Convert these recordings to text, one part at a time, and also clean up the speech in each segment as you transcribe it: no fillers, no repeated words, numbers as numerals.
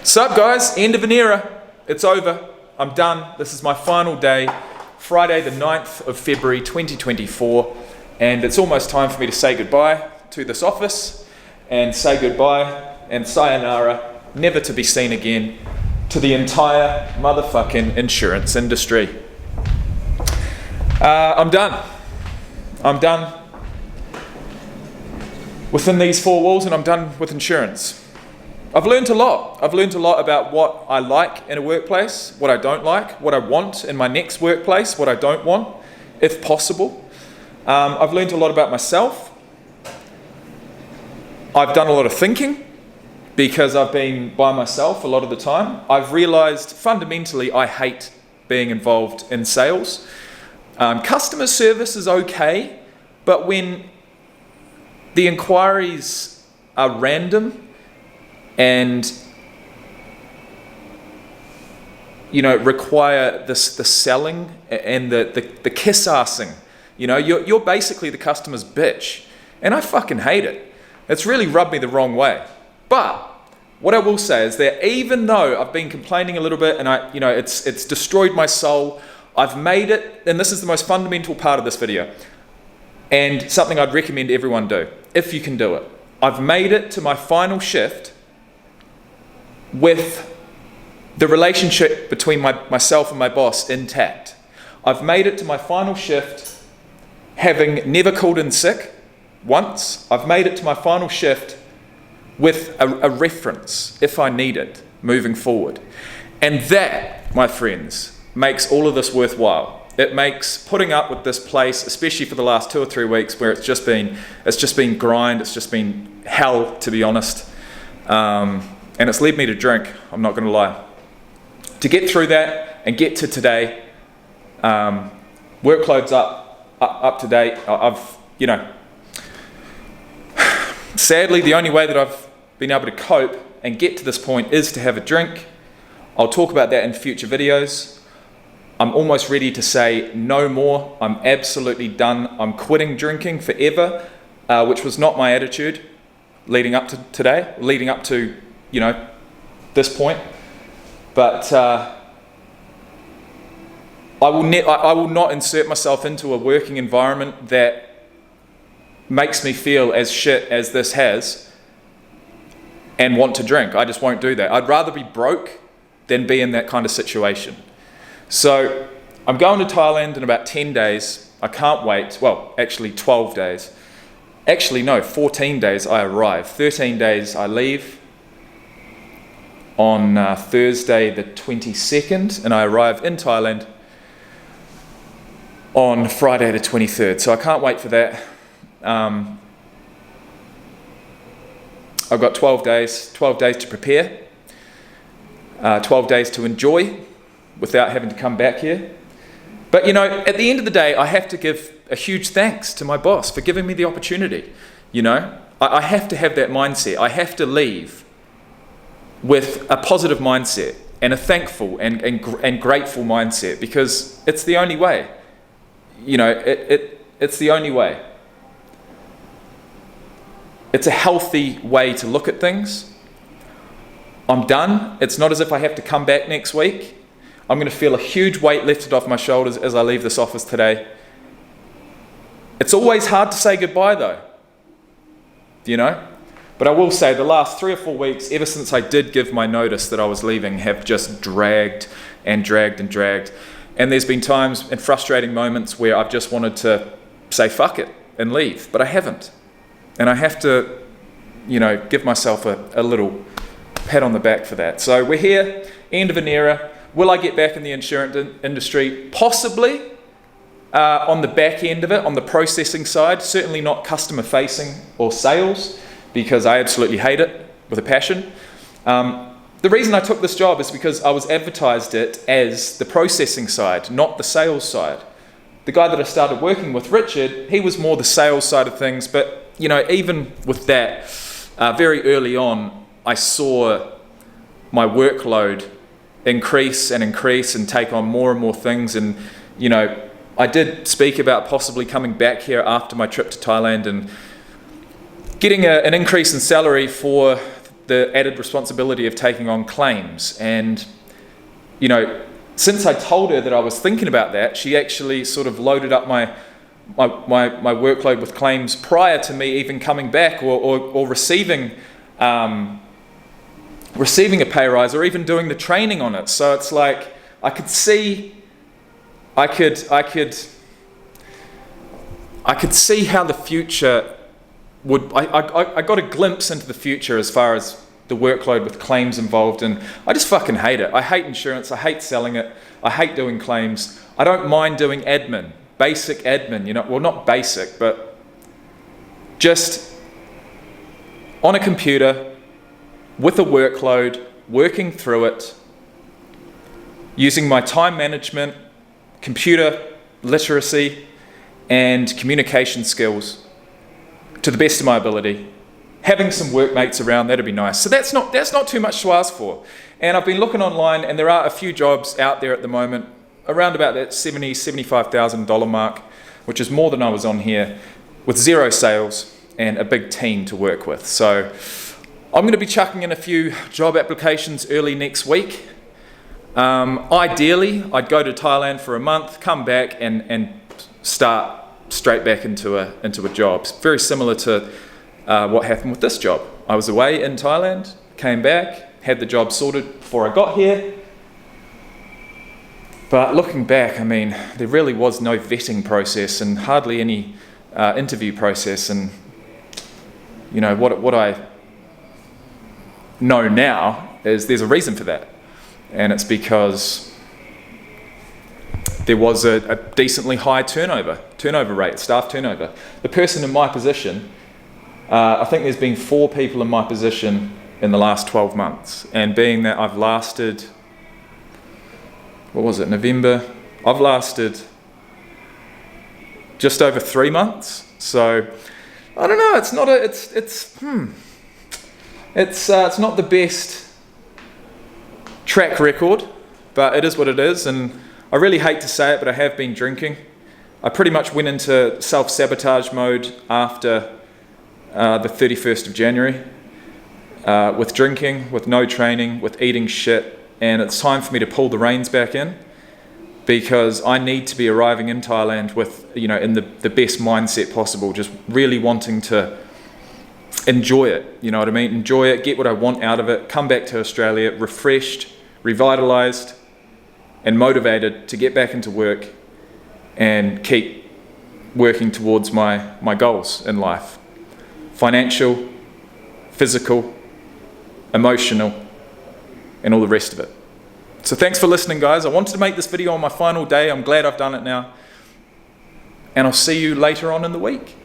Sup guys, end of an era. It's over. I'm done. This is my final day, Friday the 9th of February 2024, and it's almost time for me to say goodbye to this office and say goodbye and sayonara, never to be seen again, to the entire motherfucking insurance industry. I'm done. I'm done within these four walls, and I'm done with insurance. I've learned a lot. I've learned a lot about what I like in a workplace, what I don't like, what I want in my next workplace, what I don't want, if possible. I've learned a lot about myself. I've done a lot of thinking because I've been by myself a lot of the time. I've realized fundamentally I hate being involved in sales. Customer service is okay, but when the inquiries are random and require the selling and the kiss-assing, you're basically the customer's bitch, and I fucking hate it. It's really rubbed me the wrong way. But what I will say is that even though I've been complaining a little bit and it's destroyed my soul, I've made it, and this is the most fundamental part of this video, and something I'd recommend everyone do, if you can do it. I've made it to my final shift with the relationship between myself and my boss intact. I've made it to my final shift having never called in sick once. I've made it to my final shift with a reference, if I need it, moving forward. And that, my friends, makes all of this worthwhile. It makes putting up with this place, especially for the last 2 or 3 weeks, where it's just been grind, it's just been hell, to be honest. And it's led me to drink, I'm not going to lie. To get through that and get to today, workload's up to date. Sadly, the only way that I've been able to cope and get to this point is to have a drink. I'll talk about that in future videos. I'm almost ready to say no more. I'm absolutely done. I'm quitting drinking forever, which was not my attitude leading up to today, leading up to this point. But I will not insert myself into a working environment that makes me feel as shit as this has and want to drink. I just won't do that. I'd rather be broke than be in that kind of situation. So I'm going to Thailand in about 10 days. I can't wait. Well, actually 12 days. Actually, no, 14 days I arrive. 13 days I leave on Thursday the 22nd, and I arrive in Thailand on Friday the 23rd. So I can't wait for that. I've got 12 days to prepare, 12 days to enjoy without having to come back here. But at the end of the day, I have to give a huge thanks to my boss for giving me the opportunity. I have to have that mindset. I have to leave with a positive mindset and a thankful and grateful mindset, because it's the only way. It's the only way. It's a healthy way to look at things. I'm done. It's not as if I have to come back next week. I'm going to feel a huge weight lifted off my shoulders as I leave this office today. It's always hard to say goodbye though, But I will say the last 3 or 4 weeks, ever since I did give my notice that I was leaving, have just dragged and dragged and dragged. And there's been times and frustrating moments where I've just wanted to say fuck it and leave, but I haven't. And I have to, give myself a little pat on the back for that. So we're here, end of an era. Will I get back in the insurance industry? Possibly, on the back end of it, on the processing side. Certainly not customer facing or sales, because I absolutely hate it with a passion. The reason I took this job is because I was advertised it as the processing side, not the sales side. The guy that I started working with, Richard, he was more the sales side of things, but even with that, very early on, I saw my workload increase and take on more and more things. And, I did speak about possibly coming back here after my trip to Thailand and getting an increase in salary for the added responsibility of taking on claims. And, you know, since I told her that I was thinking about that, she actually sort of loaded up my workload with claims prior to me even coming back or receiving a pay rise or even doing the training on it. So it's like I could see how the future would. I got a glimpse into the future as far as the workload with claims involved, and I just fucking hate it. I hate insurance. I hate selling it. I hate doing claims. I don't mind doing admin, basic admin. You know, well, not basic, but just on a computer with a workload, working through it, using my time management, computer literacy, and communication skills to the best of my ability. Having some workmates around, that'd be nice. So that's not too much to ask for. And I've been looking online, and there are a few jobs out there at the moment around about that $75,000 mark, which is more than I was on here, with zero sales and a big team to work with. So I'm going to be chucking in a few job applications early next week. Ideally, I'd go to Thailand for a month, come back and start straight back into a job. It's very similar to what happened with this job. I was away in Thailand, came back, had the job sorted before I got here. But looking back, I mean, there really was no vetting process and hardly any interview process. And you know what I know now is there's a reason for that, and it's because there was a decently high turnover rate, staff turnover. The person in my position, I think there's been 4 people in my position in the last 12 months, and being that I've lasted, November? I've lasted just over 3 months. So I don't know. It's not the best track record, but it is what it is. And I really hate to say it, but I have been drinking. I pretty much went into self-sabotage mode after the 31st of January, with drinking, with no training, with eating shit, and it's time for me to pull the reins back in, because I need to be arriving in Thailand with, you know, in the best mindset possible, just really wanting to enjoy it, you know what I mean? Enjoy it, get what I want out of it, come back to Australia refreshed, revitalised, and motivated to get back into work and keep working towards my goals in life. Financial, physical, emotional, and all the rest of it. So thanks for listening, guys. I wanted to make this video on my final day. I'm glad I've done it now. And I'll see you later on in the week.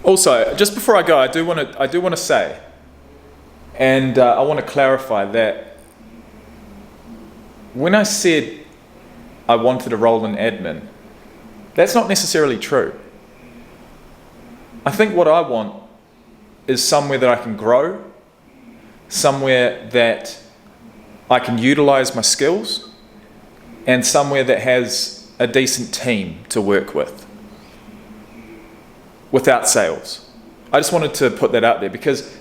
Also, just before I go, I do want to say, and I want to clarify that when I said I wanted a role in admin, that's not necessarily true. I think what I want is somewhere that I can grow, somewhere that I can utilize my skills, and somewhere that has a decent team to work with without sales. I just wanted to put that out there, because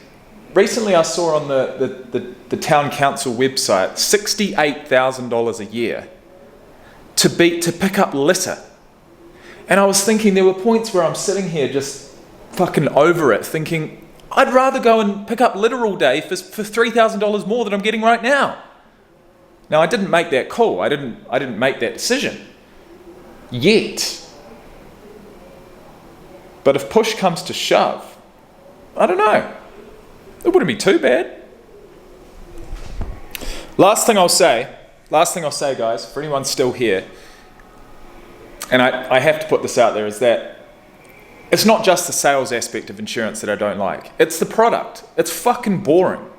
recently I saw on the town council website $68,000 a year to pick up litter. And I was thinking, there were points where I'm sitting here just fucking over it, thinking I'd rather go and pick up litter all day for $3,000 more than I'm getting right now. Now, I didn't make that call. I didn't make that decision yet. But if push comes to shove, I don't know. It wouldn't be too bad. Last thing I'll say, guys, for anyone still here, and I have to put this out there, is that it's not just the sales aspect of insurance that I don't like. It's the product. It's fucking boring.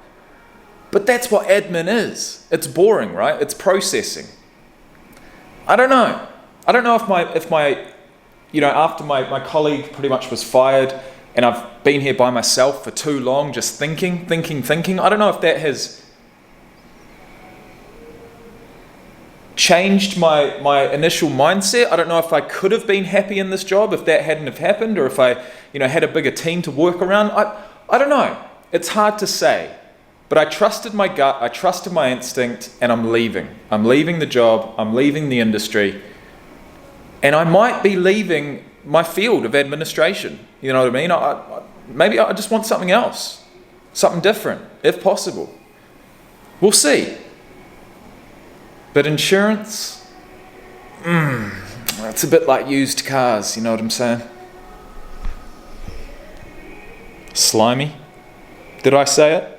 But that's what admin is. It's boring, right? It's processing. I don't know. I don't know if my you know, after my colleague pretty much was fired and I've been here by myself for too long, just thinking. I don't know if that has changed my initial mindset. I don't know if I could have been happy in this job if that hadn't have happened, or if I, you know, had a bigger team to work around. I I don't know. It's hard to say. But I trusted my gut, I trusted my instinct, and I'm leaving. I'm leaving the job, I'm leaving the industry, and I might be leaving my field of administration. You know what I mean? Maybe I just want something else, something different, if possible. We'll see. But insurance, it's a bit like used cars, you know what I'm saying? Slimy. Did I say it?